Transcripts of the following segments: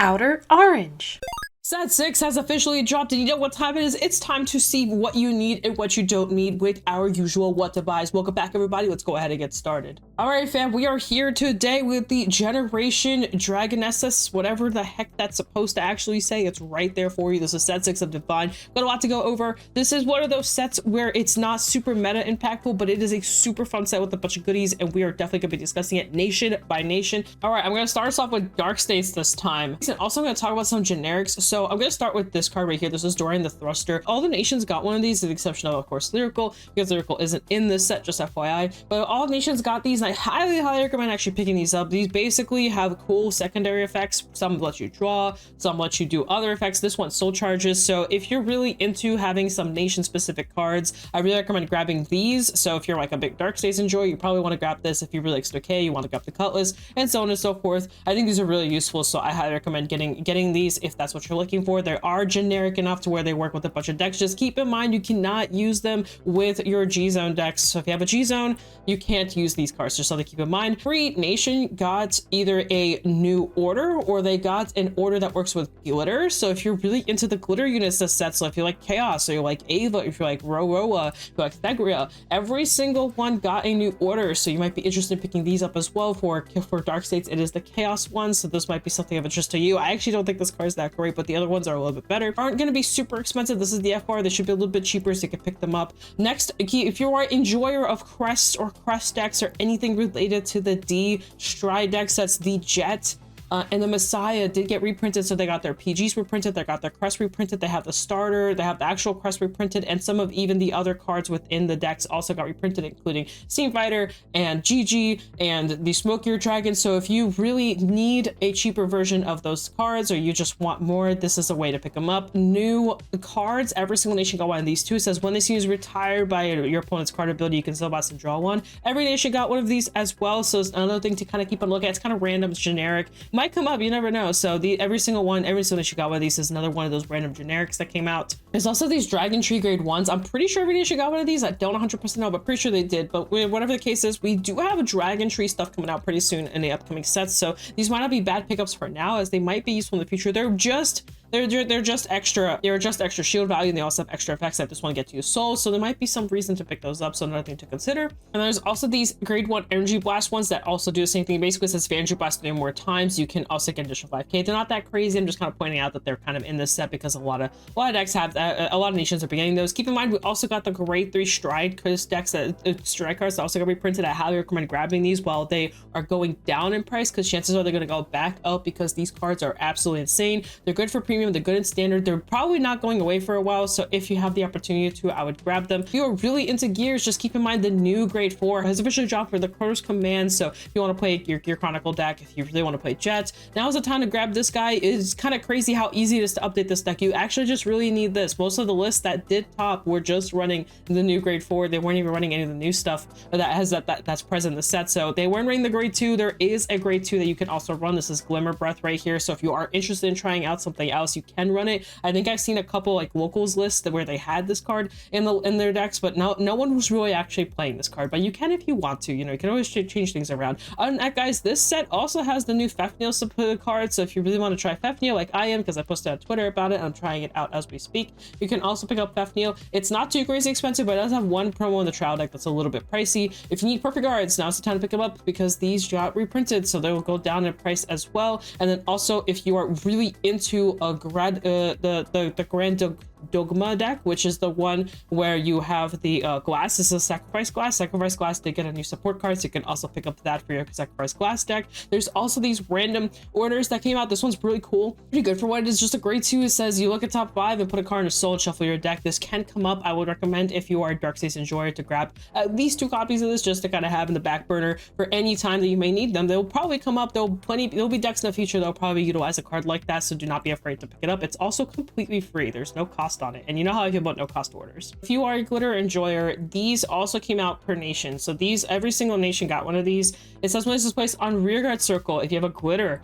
Outer Orange. Set 6 has officially dropped, and you know what time it is? It's time to see what you need and what you don't need with our usual what to buys. Welcome back, everybody. Let's go ahead and get started. All right, fam, we are here today with the Generation Dragenesis, whatever the heck that's supposed to actually say. It's right there for you. This is set 6 of Divine. Got a lot to go over. This is one of those sets where it's not super meta impactful, but it is a super fun set with a bunch of goodies, and we are definitely going to be discussing it nation by nation. All right, I'm going to start us off with Dark States this time. And also, I'm going to talk about some generics. So I'm going to start with this card right here. This is Dorian the Thruster. All the nations got one of these, with the exception of course, Lyrical, because Lyrical isn't in this set, just FYI. But all nations got these, and I highly recommend actually picking these up. These basically have cool secondary effects. Some let you draw, some let you do other effects. This one soul charges. So if you're really into having some nation-specific cards, I really recommend grabbing these. So if you're like a big Dark States enjoyer, you probably want to grab this. If you really like Stoicheia, you want to grab the Cutlass, and so on and so forth. I think these are really useful, so I highly recommend getting these if that's what you're looking for. They are generic enough to where they work with a bunch of decks. Just keep in mind you cannot use them with your G-Zone decks. So if you have a G-Zone, you can't use these cards. Just something to keep in mind. Every nation got either a new order or they got an order that works with glitter. So if you're really into the glitter units this set, so if you like Chaos, or you like Ava, if you like Roroa, if you like Thegria, every single one got a new order. So you might be interested in picking these up as well. For Dark States, it is the Chaos one, so this might be something of interest to you. I actually don't think this card is that great, but the other ones are a little bit better. Aren't going to be super expensive. This is the FR. They should be a little bit cheaper, so you can pick them up. Next, if you are an enjoyer of crests or crest decks or anything related to the D Stride decks, that's the Jet and the Messiah did get reprinted. So they got their PGs reprinted, they got their crest reprinted, they have the starter, they have the actual crest reprinted, and some of even the other cards within the decks also got reprinted, including Steam Fighter and GG and the Smokier Dragon. So if you really need a cheaper version of those cards, or you just want more, this is a way to pick them up. New cards, every single nation got one of these too. It says when this unit is retired by your opponent's card ability, you can still boss and draw one. Every nation got one of these as well, so it's another thing to kind of keep on looking at. It's kind of random, it's generic, might come up, you never know. So every single nation got one of these is another one of those random generics that came out. There's also these Dragon Tree grade ones. I'm pretty sure every nation got one of these. I don't 100% know, but pretty sure they did. But whatever the case is, we do have a Dragon Tree stuff coming out pretty soon in the upcoming sets, so these might not be bad pickups for now, as they might be useful in the future. They're just extra shield value, and they also have extra effects that just want to get to use souls, so there might be some reason to pick those up, so another thing to consider. And there's also these grade 1 energy blast ones that also do the same thing. Basically, it says if you energy blast 3 more times, you can also get an additional 5k. They're not that crazy. I'm just kind of pointing out that they're kind of in this set because a lot of decks have a lot of nations are beginning those. Keep in mind we also got the grade 3 stride decks, stride cards that also got reprinted. I highly recommend grabbing these while they are going down in price, because chances are they're going to go back up, because these cards are absolutely insane. They're good for premium, they're good in standard, they're probably not going away for a while, so if you have the opportunity to, I would grab them. If you are really into gears, just keep in mind the new grade 4 has officially dropped for the Crows Command. So if you want to play your Gear Chronicle deck, if you really want to play Jets, now is the time to grab this guy. It's kind of crazy how easy it is to update this deck. You actually just really need this. Most of the lists that did top were just running the new grade 4. They weren't even running any of the new stuff that's present in the set, so they weren't running the grade 2. There is a grade 2 that you can also run. This is Glimmer Breath right here, so if you are interested in trying out something else, you can run it. I think I've seen a couple like locals lists where they had this card in their decks, but no one was really actually playing this card. But you can if you want to, you can always change things around. Other than that, guys, this set also has the new Fefnir support card, so if you really want to try Fefnir like I am, because I posted on Twitter about it, I'm trying it out as we speak, you can also pick up Fefnir. It's not too crazy expensive, but it does have one promo in the trial deck that's a little bit pricey. If you need perfect guards, now's the time to pick them up, because these got reprinted, so they will go down in price as well. And then also, if you are really into a the Grand Dogma deck, which is the one where you have the glass. This is a sacrifice glass. Sacrifice glass, they get a new support card, so you can also pick up that for your sacrifice glass deck. There's also these random orders that came out. This one's really cool, pretty good for what it is. Just a grade 2. It says you look at top 5 and put a card in a soul and shuffle your deck. This can come up. I would recommend, if you are a Dark States enjoyer, to grab at least 2 copies of this, just to kind of have in the back burner for any time that you may need them. They'll probably come up. There'll be decks in the future that'll probably utilize a card like that, so do not be afraid to pick it up. It's also completely free. There's no cost on it, and you know how I feel about no cost orders. If you are a glitter enjoyer, these also came out per nation, so every single nation got one of these. It says when this is placed on rearguard circle, if you have a glitter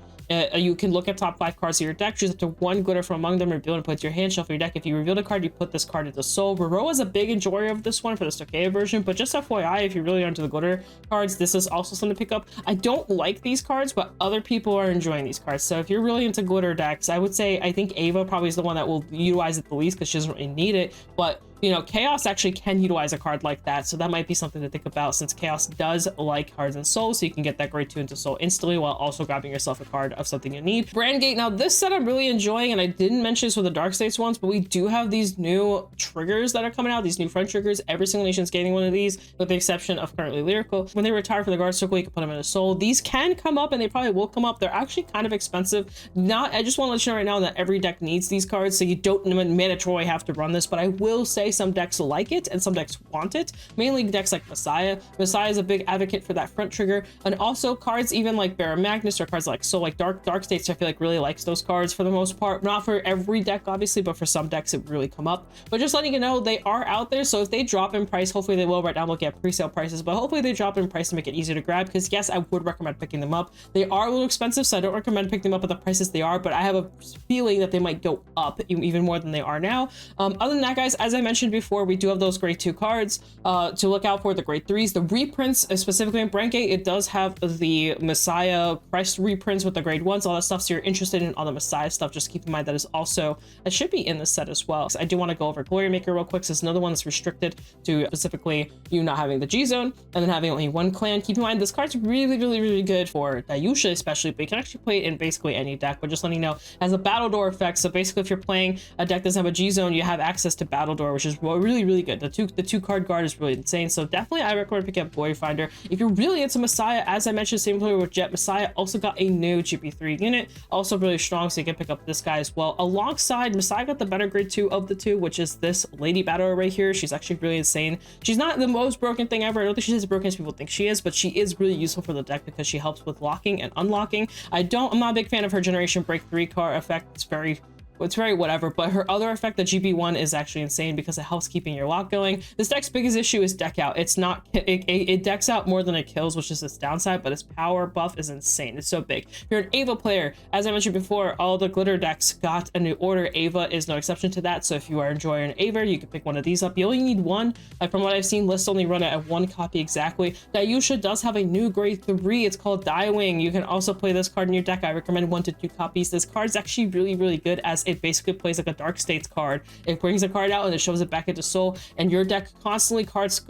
You can look at top 5 cards of your deck, choose up to 1 glitter from among them, reveal and put it to your hand, shuffle your deck. If you reveal a card, you put this card into soul. Roro is a big enjoyer of this one for the Stoicheia version, but just FYI, if you're really into the glitter cards, this is also something to pick up. I don't like these cards, but other people are enjoying these cards. So if you're really into glitter decks, I would say I think Ava probably is the one that will utilize it the least because she doesn't really need it, but you know, Chaos actually can utilize a card like that, so that might be something to think about since Chaos does like cards in Soul, so you can get that grade 2 into Soul instantly while also grabbing yourself a card of something you need. Brandt Gate, now this set I'm really enjoying, and I didn't mention this with the Dark States ones, but we do have these new triggers that are coming out, these new front triggers. Every single nation's getting one of these, with the exception of currently Lyrical. When they retire from the Guard Circle, you can put them in a Soul. These can come up, and they probably will come up. They're actually kind of expensive. I just want to let you know right now that every deck needs these cards, so you don't mandatorily have to run this, but I will say some decks like it and some decks want it, mainly decks like Messiah. Messiah is a big advocate for that front trigger, and also cards even like Baron Magnus or cards like Soul, like Dark States, I feel like really likes those cards for the most part. Not for every deck obviously, but for some decks it really come up. But just letting you know, they are out there, so if they drop in price, hopefully they will. Right now I'm looking at pre-sale prices, but hopefully they drop in price to make it easier to grab, because yes, I would recommend picking them up. They are a little expensive, so I don't recommend picking them up at the prices they are, but I have a feeling that they might go up even more than they are now. Other than that, guys, as I mentioned before, we do have those grade 2 cards to look out for. The grade 3s, the reprints, specifically in Brandt Gate, it does have the Messiah Crest reprints with the grade 1s, all that stuff. So you're interested in all the Messiah stuff, just keep in mind that is also, it should be in this set as well. So I do want to go over Glory Maker real quick. So it's another one that's restricted to specifically you not having the G zone and then having only 1 clan. Keep in mind this card's really good for Dayusha especially, but you can actually play it in basically any deck. But just letting you know, as a Battle Door effect, so basically if you're playing a deck that doesn't have a G zone, you have access to Battle Door, which is really good. The two card guard is really insane, so definitely I recommend picking up Glory Finder. If you're really into Messiah, as I mentioned, same player with Jet, Messiah also got a new GP3 unit, also really strong, so you can pick up this guy as well. Alongside, Messiah got the better grade 2 of the 2, which is this Lady Battle right here. She's actually really insane. She's not the most broken thing ever. I don't think she's as broken as people think she is, but she is really useful for the deck because she helps with locking and unlocking. I'm not a big fan of her Generation Break 3 card effect. It's very whatever, but her other effect, the GB1, is actually insane because it helps keeping your lock going. This deck's biggest issue is deck out. It's not, it decks out more than it kills, which is its downside, but its power buff is insane. It's so big. If you're an Ava player, as I mentioned before, all the glitter decks got a new order. Ava is no exception to that, so if you are enjoying Ava, you can pick one of these up. You only need 1. Like from what I've seen, lists only run it at 1 copy exactly. Dayusha does have a new grade 3. It's called Wing. You can also play this card in your deck. I recommend 1 to 2 copies. This card's actually really good, as it basically plays like a Dark States card. It brings a card out and it shows it back into Soul, and your deck constantly calls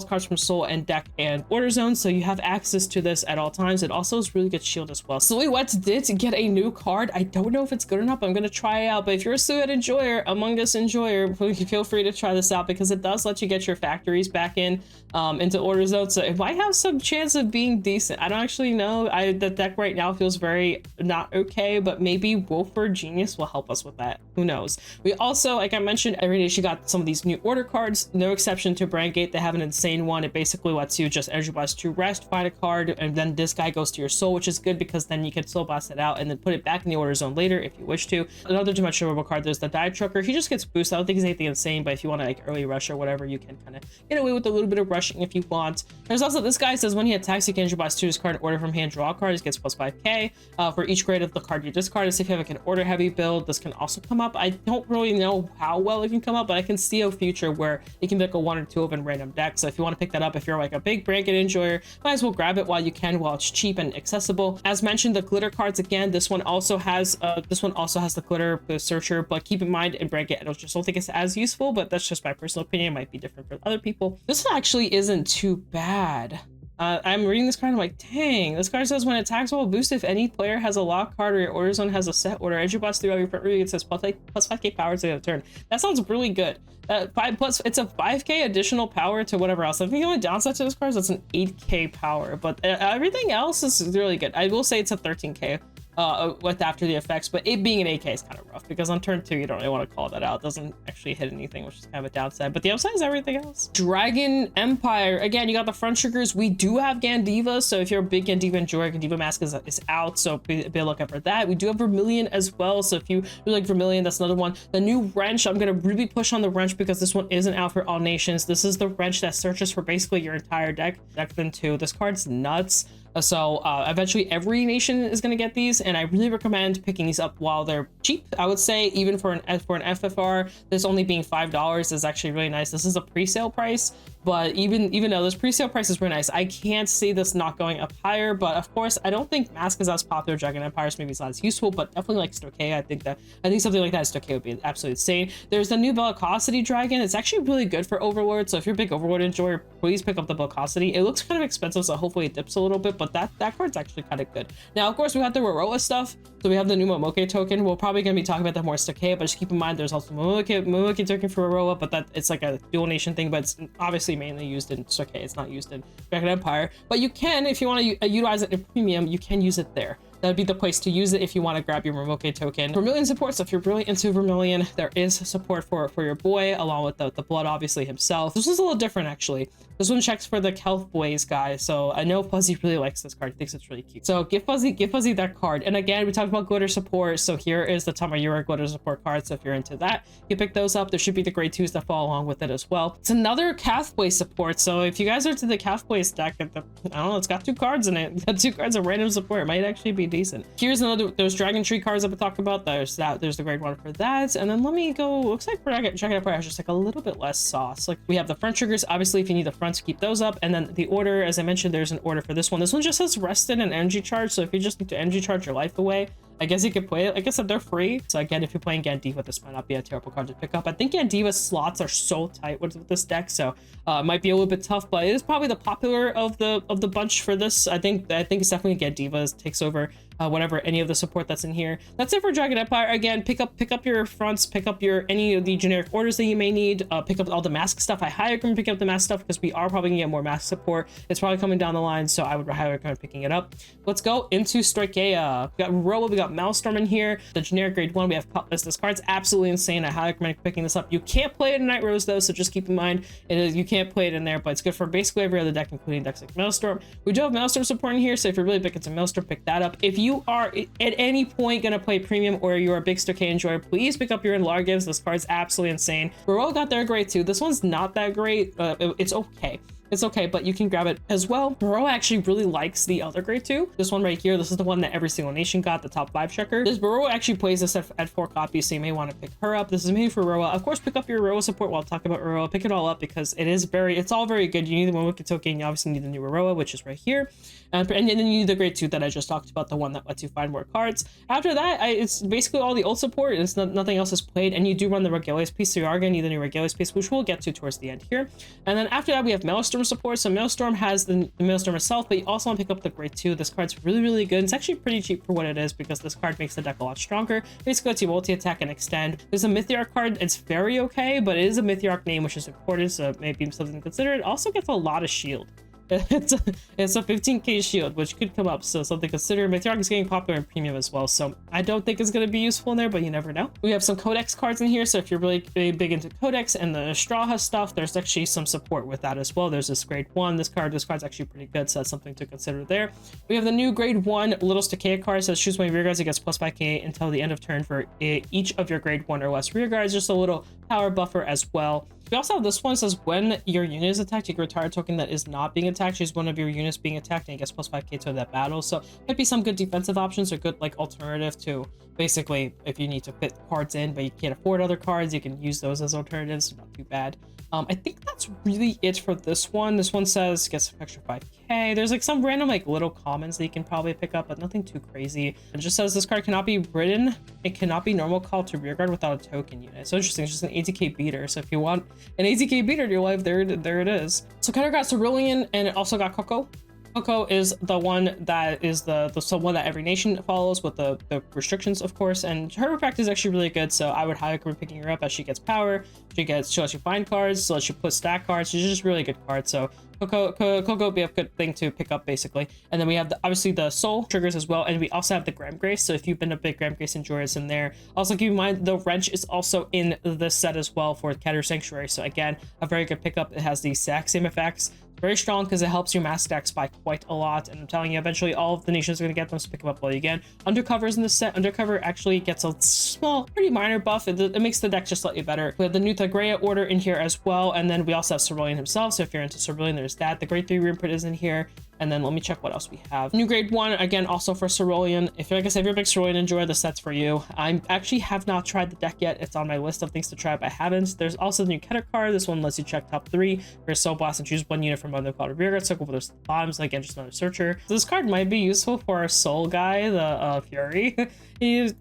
cards from Soul and deck and Order Zone, so you have access to this at all times. It also is really good shield as well. Silhouettes did get a new card. I don't know if it's good enough. I'm gonna try it out, but if you're a Silhouette enjoyer, Among Us enjoyer, feel free to try this out because it does let you get your factories back into Order Zone, so it might have some chance of being decent. I don't actually know. The deck right now feels very not okay, but maybe Wolford Genius will help us with that. Who knows? We also, like I mentioned, every day she got some of these new order cards, no exception to Brandt Gate. They have an insane one. It basically lets you just energy blast 2 rest, find a card, and then this guy goes to your Soul, which is good because then you can Soul blast it out and then put it back in the Order Zone later if you wish to. Another dimensional card, there's the Dive Trucker. He just gets boosted. I don't think he's anything insane, but if you want to like early rush or whatever, you can kind of get away with a little bit of rushing if you want. There's also this guy says when he attacks, you can energy blast 2 his card, order from hand, draw a card. It gets plus 5k for each grade of the card you discard. If you have like an order heavy build, this can also come up. I don't really know how well it can come up, but I can see a future where it can be like a 1 or 2 of in random deck. So if you want to pick that up, if you're like a big Brandt Gate enjoyer, might as well grab it while you can, while it's cheap and accessible. As mentioned, the glitter cards again. This one also has the glitter searcher, but keep in mind in Brandt Gate, I just don't think it's as useful, but that's just my personal opinion. It might be different for other people. This one actually isn't too bad. I'm reading this card and I'm like, dang, this card says when attacks will boost if any player has a lock card or your Order Zone has a set order. As you blast through your front row, it says plus 5k power to the turn. That sounds really good. 5 plus, it's a 5k additional power to whatever else. I think the only downside to this card is it's an 8k power, but everything else is really good. I will say it's a 13k with after the effects, but it being an 8k is kind of rough because on turn 2 you don't really want to call that out. It doesn't actually hit anything, which is kind of a downside, but the upside is everything else. Dragon Empire, again, you got the front triggers. We do have Gandiva, so if you're a big Gandiva enjoyer, Gandiva Mask is out, so be a lookout for that. We do have Vermilion as well, so if you really like Vermilion, that's another one. The new wrench, I'm gonna really push on the wrench because this one isn't out for all nations. This is the wrench that searches for basically your entire deck then 2. This card's nuts. Eventually every nation is going to get these, and I really recommend picking these up while they're cheap. I would say even for an FFR, this only being $5 is actually really nice. This is a pre-sale price, but even though this pre-sale price is really nice, I can't see this not going up higher. But of course, I don't think Mask is as popular. Dragon Empires maybe it's not as useful, but definitely like Stoicheia. I think something like that Stoicheia would be absolutely insane. There's the new Bellicosity Dragon. It's actually really good for Overlord, so if you're a big Overlord enjoyer, please pick up the Bellicosity. It looks kind of expensive, so hopefully it dips a little bit, but that card's actually kind of good. Now, of course, we have the Roroa stuff. So we have the new Momoke token. We're probably going to be talking about that more Stoicheia, but just keep in mind there's also Momoke token for Roroa, but that it's like a dual nation thing, but it's obviously mainly used in Stoicheia. It's not used in Dragon Empire, but you can, if you want to utilize it in premium, you can use it there. That'd be the place to use it if you want to grab your Momoke token. Vermilion support, so if you're really into Vermilion, there is support for your boy, along with the Blood, obviously, himself. This one's a little different, actually. This one checks for the Kelp Boys guy, so I know Fuzzy really likes this card, thinks it's really cute. So give Fuzzy that card. And again, we talked about glitter support, so here is the Tamayura glitter support card, so if you're into that, you pick those up. There should be the grade 2s that follow along with it as well. It's another Cathboy support, so if you guys are into the Cathboy deck, I don't know, it's got 2 cards in it. It's got 2 cards of random support. It might actually be decent. Here's another, those Dragon Tree cards that we talked about. There's the grade 1 for that. And then let me go, looks like Dragon Empire has just like a little bit less sauce. Like we have the front triggers, obviously if you need the fronts, keep those up. And then the order, as I mentioned, there's an order for this one. This one just has rested and energy charge. So if you just need to energy charge your life away, I guess you could play it. Like I said, they're free. So again, if you're playing Gandiva, this might not be a terrible card to pick up. I think Gandiva's slots are so tight with this deck, so it might be a little bit tough, but it is probably the popular of the bunch for this. I think it's definitely Gandiva takes over whatever any of the support that's in here. That's it for Dragon Empire. Again, pick up your fronts, pick up any of the generic orders that you may need, pick up all the mask stuff. I highly recommend picking up the mask stuff because we are probably gonna get more mask support. It's probably coming down the line, so I would highly recommend picking it up. Let's go into Stoicheia. We got Roa, we got Maelstrom in here. The generic grade 1, we have Cutlass. This card's absolutely insane. I highly recommend picking this up. You can't play it in Night Rose though, so just keep in mind you can't play it in there, but it's good for basically every other deck, including decks like Maelstrom. We do have Maelstrom support in here, so if you're really big into Maelstrom, pick that up. If you are at any point gonna play premium or you're a big Stoicheia enjoyer, please pick up your Largives. This card's absolutely insane. Roa got their grade 2. This one's not that great. It's okay. It's okay, but you can grab it as well. Bro actually really likes the other grade 2. This one right here, this is the one that every single nation got, the top 5 checker. This Bro actually plays this at 4 copies, so you may want to pick her up. This is made for Roa. Of course, pick up your Roa support while talking about Roa. Pick it all up because it's all very good. You need the Momoke token, you obviously need the new Roa, which is right here. And then you need the grade 2 that I just talked about, the one that lets you find more cards. After that, it's basically all the old support. It's nothing else is played, and you do run the Regalis piece, so you are going to need the new Regalis piece, which we'll get to towards the end here. And then after that, we have Maelstrom support. So Maelstrom has the Maelstrom itself, but you also want to pick up the grade 2. This card's really, really good. It's actually pretty cheap for what it is because this card makes the deck a lot stronger. Basically, lets you multi-attack and extend. There's a Mythiarch card. It's very okay, but it is a Mythiarch name, which is important, so maybe something to consider. It also gets a lot of shield. It's a 15k shield, which could come up, so something to consider. Mythiarch is getting popular in premium as well, so I don't think it's going to be useful in there, but you never know. We have some Codex cards in here, so if you're really big into Codex and the Straha stuff, there's actually some support with that as well. There's this grade 1. This card's actually pretty good, so that's something to consider there. We have the new grade 1 Little Stoicheia card, so choose one of your rearguards. It gets plus 5k until the end of turn for each of your grade 1 or less rearguards. Just a little power buffer as well. We also have this one that says when your unit is attacked, you can retire a token that is not being attacked. Choose one of your units being attacked and you get plus 5k to that battle. So might be some good defensive options or good like alternative to basically if you need to fit cards in but you can't afford other cards, you can use those as alternatives. Not too bad. I think that's really it for this one. This one says gets an extra 5k. There's like some random like little commons that you can probably pick up, but nothing too crazy. It just says this card cannot be ridden. It cannot be normal call to rearguard without a token unit. So interesting. It's just an 80k beater. So if you want an 80k beater in your life, there it is. So Keter got Cerulean and it also got Coco. Coco is the one that is the one that every nation follows with the restrictions, of course, and her effect is actually really good, so I would highly recommend picking her up as she gets power, she lets you find cards, so lets you put stack cards. She's just really good card, so Coco would be a good thing to pick up basically. And then we have obviously the soul triggers as well, and we also have the Graham Grace, so if you've been a big Graham Grace enjoyer, it's in there. Also keep in mind the wrench is also in this set as well for Keter Sanctuary, so again, a very good pickup. It has the exact same effects. Very strong because it helps your mass stacks by quite a lot, and I'm telling you, eventually all of the nations are going to get them, so pick them up while you can. Undercover's in this set. Undercover actually gets a small, pretty minor buff. It makes the deck just slightly better. We have the new Thagrea order in here as well, and then we also have Cerulean himself, so if you're into Cerulean, there's that. The grade 3 reimprint is in here. And then let me check what else we have. New grade 1, again, also for Cerulean. If you're, like I said, if you're a big Cerulean enjoyer, the set's for you. I actually have not tried the deck yet. It's on my list of things to try, but I haven't. There's also the new Keter card. This one lets you check top 3 for your Soul Blast and choose 1 unit from under called Regalis. Circle for those bottoms. Again, just another searcher. So this card might be useful for our Soul guy, the Fury. You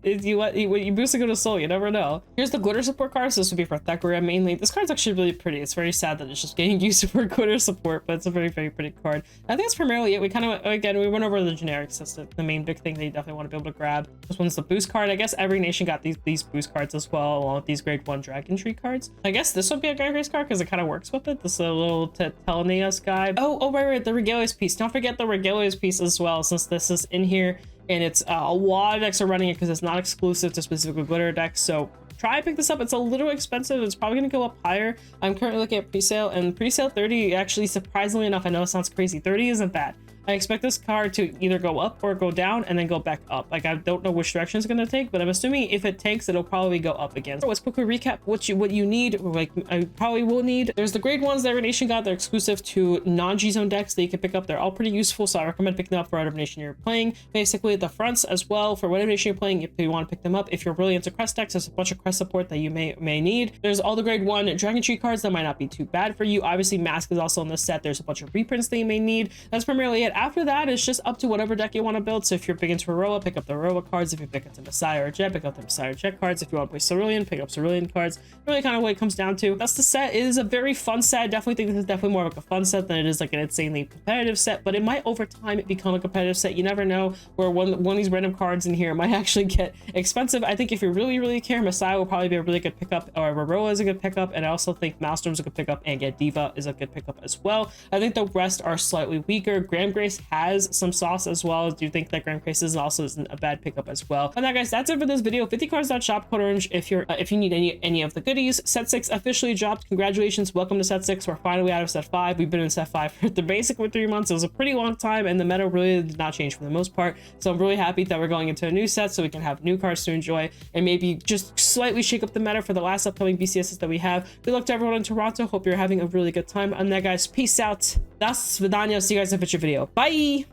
boost a go to Soul, you never know. Here's the glitter support card. So this would be for Thecaria mainly. This card's actually really pretty. It's very sad that it's just getting used for glitter support, but it's a very, very pretty card. I think that's primarily it. We kind of, again, we went over the generic system, the main big thing that you definitely want to be able to grab. This one's the boost card. I guess every nation got these boost cards as well, along with these grade 1 Dragon Tree cards. I guess this would be a Grand Grace card because it kind of works with it. This is a little Teleneus guy. Oh, right, the Regalis piece. Don't forget the Regalis piece as well, since this is in here. And it's a lot of decks are running it because it's not exclusive to specific glitter decks. So try and pick this up. It's a little expensive. It's probably going to go up higher. I'm currently looking at pre-sale, and pre-sale 30, actually, surprisingly enough, I know it sounds crazy, 30 isn't bad. I expect this card to either go up or go down and then go back up. Like, I don't know which direction it's going to take, but I'm assuming if it tanks, it'll probably go up again. So let's quickly recap what you need, or like I probably will need. There's the grade 1s that every nation got. They're exclusive to non-G-Zone decks that you can pick up. They're all pretty useful, so I recommend picking them up for whatever nation you're playing. Basically, the fronts as well for whatever nation you're playing, if you want to pick them up. If you're really into crest decks, there's a bunch of crest support that you may need. There's all the grade 1 Dragon Tree cards that might not be too bad for you. Obviously, Mask is also in this set. There's a bunch of reprints that you may need. That's primarily it. After that, it's just up to whatever deck you want to build. So if you're big into Aroa, pick up the Aroa cards. If you're big into Messiah or Jet, pick up the Messiah or Jet cards. If you want to play Cerulean, pick up Cerulean cards. Really kind of what it comes down to. That's the set. It is a very fun set. I definitely think this is definitely more of a fun set than it is like an insanely competitive set, but it might over time become a competitive set. You never know, where one of these random cards in here might actually get expensive. I think if you really care, Messiah will probably be a really good pickup, or Aroa is a good pickup, and I also think Maelstrom is a good pickup, and get Diva is a good pickup as well. I think the rest are slightly weaker. Grand Grace has some sauce as well. Do you think that Grand Grace isn't a bad pickup as well? And that, guys, that's it for this video. 50cards.shop, OuterOrange, if you need any of the goodies. Set 6 officially dropped. Congratulations, welcome to set 6. We're finally out of set 5. We've been in set 5 for the basic for 3 months. It was a pretty long time, and the meta really did not change for the most part. So I'm really happy that we're going into a new set so we can have new cards to enjoy and maybe just slightly shake up the meta for the last upcoming BCSs that we have. Good luck to everyone in Toronto. Hope you're having a really good time. On that, guys, peace out. That's Vidania. See you guys in a future video. Bye.